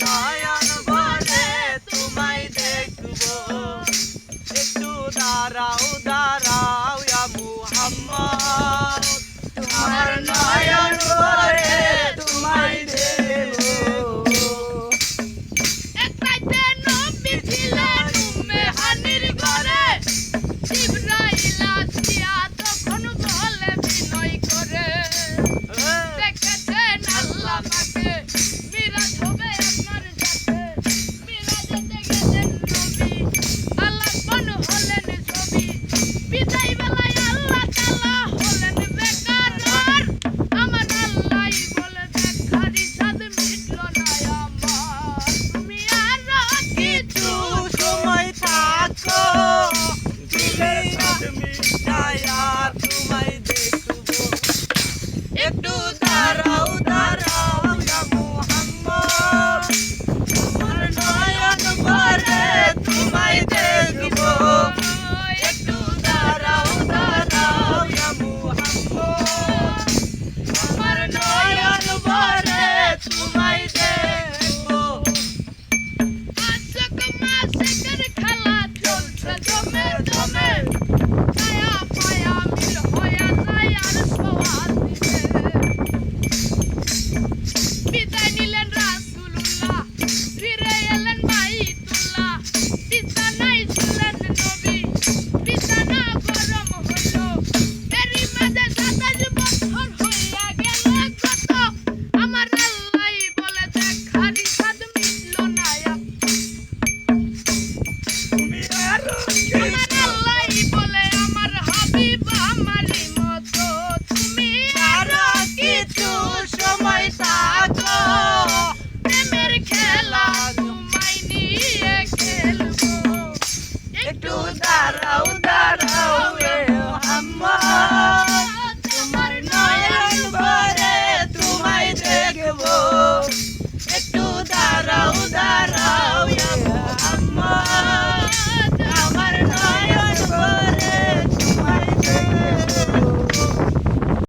নয়ন ভরে তোমায় দেখবো, একটু দাঁড়াও দাঁড়াও ইয়া মুহাম্মদ, তোমার নয়ন ভরে তোমায় দেখবো। এক রাতে নবী ছিলেন উম্মে হানির ঘরে, জিবরাইল আসিয়া তখন বলে বিনয় করে, দেখেছেন আল্লাহ পাকে মিরাজ হবে আপনার সাথে, মিরাজেতে গেলেন নবী আলাপন হলেন ছবি, বিদায় বেলায় আল্লাহ তাআলা হলেন বেকারার, আমার আল্লাহই বলে দেখারি সাদ মিটল না আমার, তুমি আরো কিছু সময় থাকো দিলের সাথে মিটাই আর তোমায় দেখবো, একটু দাঁড়াও দাঁড়াও ইয়া মুহাম্মদ, তোমার নয়ন ভরে তোমায় দেখবো, একটু দাঁড়াও দাঁড়াও ইয়া মুহাম্মদ, তোমার নয়ন ভরে তোমায় দেখবো। আশক মাশিকের খেলা চলছে জমে জমে, ছায়া পায়া মিল হয়ে যায় আর সোয়াল দিবে, বিদায় নিলেন রাসূলুল্লাহ, ফিরে এলেন বাইতুল্লাহ, বিছানায় শুলেন নবী, বিছানা গরম হলো, এরই মাঝে ২৭ বছর হইয়া গেল কত, আমার আল্লাহই বলে দেখারি সাদ মিটল না তুমি আরো আমার আল্লাহই বলে আমার হাবিব আমারই মতো, তুমি আরো কিছু সময় থাকো প্রেমের খেলা তোমায় নিয়ে খেলবো, একটু দাঁড়াও দাঁড়াও